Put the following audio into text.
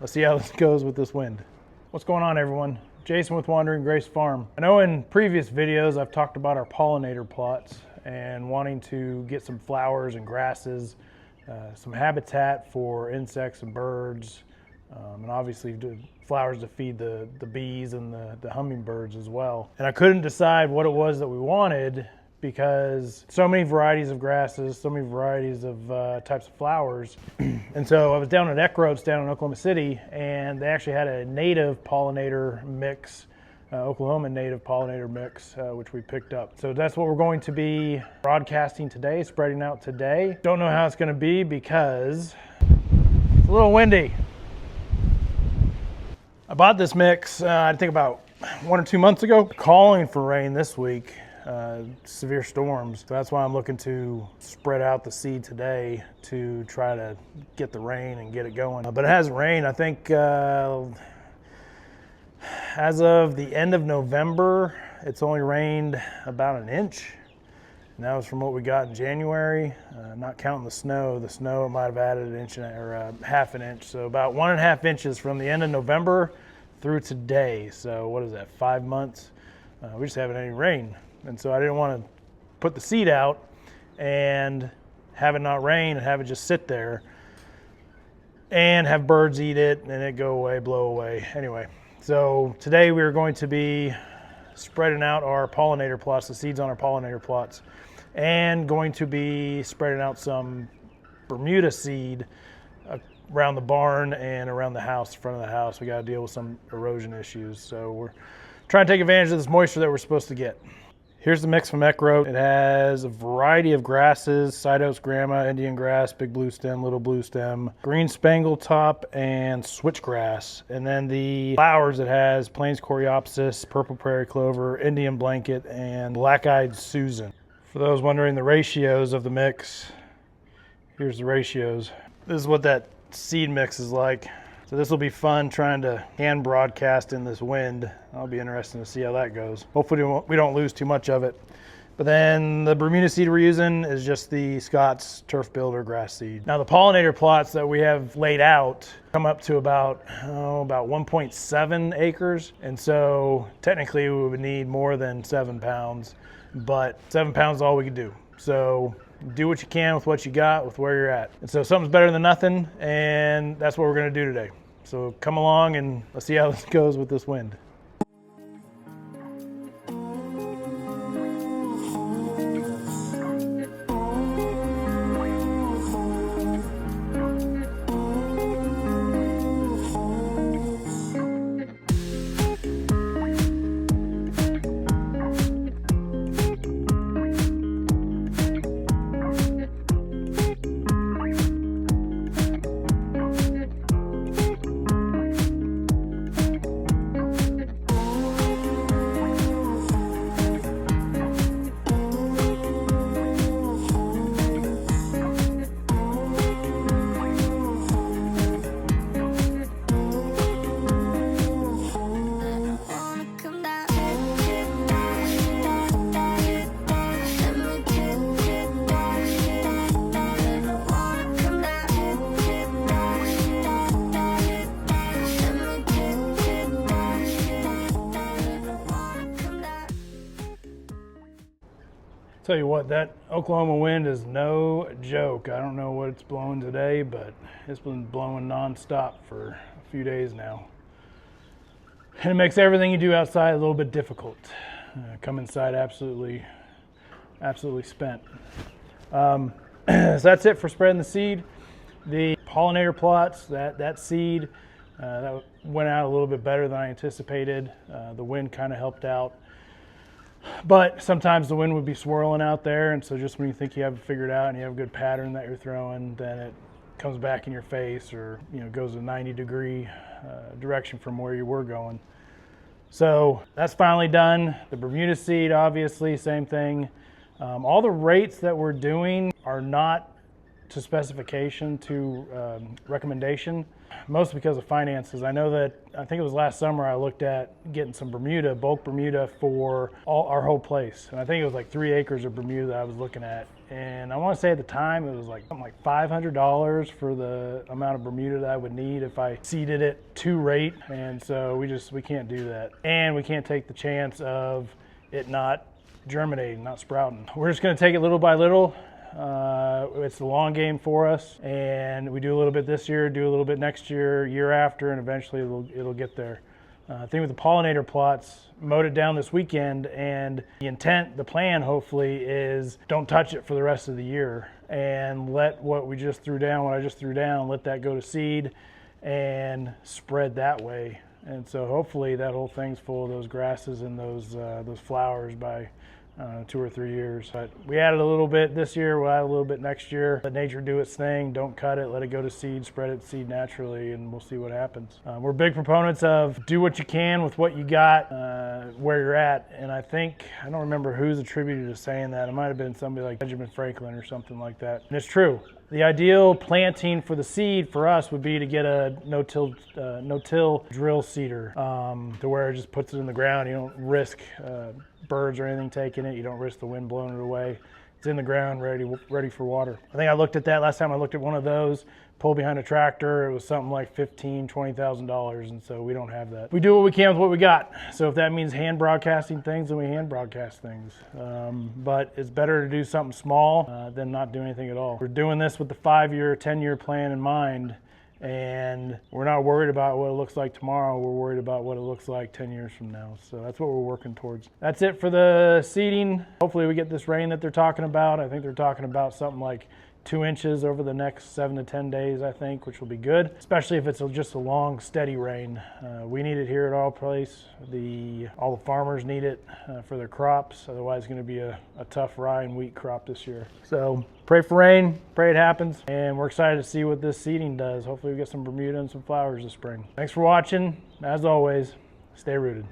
Let's see how this goes with this wind. What's going on, everyone? Jason with Wandering Grace Farm. I know in previous videos I've talked about our pollinator plots and wanting to get some flowers and grasses, some habitat for insects and birds, and obviously flowers to feed the bees and the hummingbirds as well. And I couldn't decide what it was that we wanted because so many varieties of grasses, so many varieties of types of flowers. And so I was down at Eckroats down in Oklahoma City, and they actually had a native pollinator mix, Oklahoma native pollinator mix, which we picked up. So that's what we're going to be broadcasting today, spreading out today. Don't know how it's going to be because it's a little windy. I bought this mix, I think about 1 or 2 months ago, calling for rain this week. Severe storms. So that's why I'm looking to spread out the seed today to try to get the rain and get it going. But it hasn't rained. I think as of the end of November, it's only rained about 1 inch. And that was from what we got in January. Not counting the snow. The snow might have added 1 inch or half an inch. So about 1.5 inches from the end of November through today. So what is that, 5 months? We just haven't had any rain. And so I didn't want to put the seed out and have it not rain and have it just sit there and have birds eat it and it go away, blow away. Anyway, so today we are going to be spreading out our pollinator plots, the seeds on our pollinator plots, and going to be spreading out some Bermuda seed around the barn and around the house, front of the house. We got to deal with some erosion issues. So we're trying to take advantage of this moisture that we're supposed to get. Here's the mix from Eckroat. It has a variety of grasses: Cytos grama, Indian grass, big blue stem, little blue stem, green spangle top, and switchgrass. And then the flowers, it has Plains coreopsis, purple prairie clover, Indian blanket, and black-eyed Susan. For those wondering the ratios of the mix, here's the ratios. This is what that seed mix is like. So this will be fun trying to hand broadcast in this wind. I'll be interested to see how that goes. Hopefully we don't lose too much of it. But then the Bermuda seed we're using is just the Scott's turf builder grass seed. Now the pollinator plots that we have laid out come up to about 1.7 acres. And so technically we would need more than 7 pounds, but 7 pounds is all we can do. So do what you can with what you got, with where you're at. And so something's better than nothing, and that's what we're gonna do today. So come along and let's see how this goes with this wind. Tell you what, that Oklahoma wind is no joke. I don't know what it's blowing today, but it's been blowing nonstop for a few days now. And it makes everything you do outside a little bit difficult. Come inside absolutely spent. So that's it for spreading the seed. The pollinator plots, that seed, that went out a little bit better than I anticipated. The wind kind of helped out. But sometimes the wind would be swirling out there, and so just when you think you have it figured out and you have a good pattern that you're throwing, then it comes back in your face, or goes a 90-degree direction from where you were going. So that's finally done. The Bermuda seed, obviously, same thing. All the rates that we're doing are not to specification to recommendation, mostly because of finances. I know that, I think it was last summer, I looked at getting some Bermuda, bulk Bermuda for our whole place. And I think it was like 3 acres of Bermuda that I was looking at. And I want to say at the time it was like something like $500 for the amount of Bermuda that I would need if I seeded it to rate. And so we can't do that. And we can't take the chance of it not germinating, not sprouting. We're just going to take it little by little. It's the long game for us, and we do a little bit this year, do a little bit next year, year after, and eventually it'll get there. I think with the pollinator plots, mowed it down this weekend, and the intent, the plan hopefully is don't touch it for the rest of the year and let what I just threw down, let that go to seed and spread that way. And so hopefully that whole thing's full of those grasses and those flowers by 2 or 3 years. But we added a little bit this year, we'll add a little bit next year. Let nature do its thing, don't cut it, let it go to seed, spread it seed naturally, and we'll see what happens. We're big proponents of do what you can with what you got, where you're at. And I don't remember who's attributed to saying that. It might have been somebody like Benjamin Franklin or something like that. And it's true. The ideal planting for the seed for us would be to get a no-till drill seeder, to where it just puts it in the ground. You don't risk birds or anything taking it. You don't risk the wind blowing it away. It's in the ground, ready for water. I think I looked at that last time I looked at one of those, pulled behind a tractor. It was something like $15,000, $20,000, and so we don't have that. We do what we can with what we got. So if that means hand broadcasting things, then we hand broadcast things. But it's better to do something small than not do anything at all. We're doing this with the 5-year, 10-year plan in mind, and we're not worried about what it looks like tomorrow. We're worried about what it looks like 10 years from now. So that's what we're working towards. That's it for the seeding. Hopefully we get this rain that they're talking about. I think they're talking about something like 2 inches over the next 7 to 10 days, I think, which will be good, especially if it's just a long, steady rain. We need it here at our place. All the farmers need it for their crops. Otherwise, it's going to be a tough rye and wheat crop this year. So pray for rain, pray it happens, and we're excited to see what this seeding does. Hopefully we get some Bermuda and some flowers this spring. Thanks for watching. As always, stay rooted.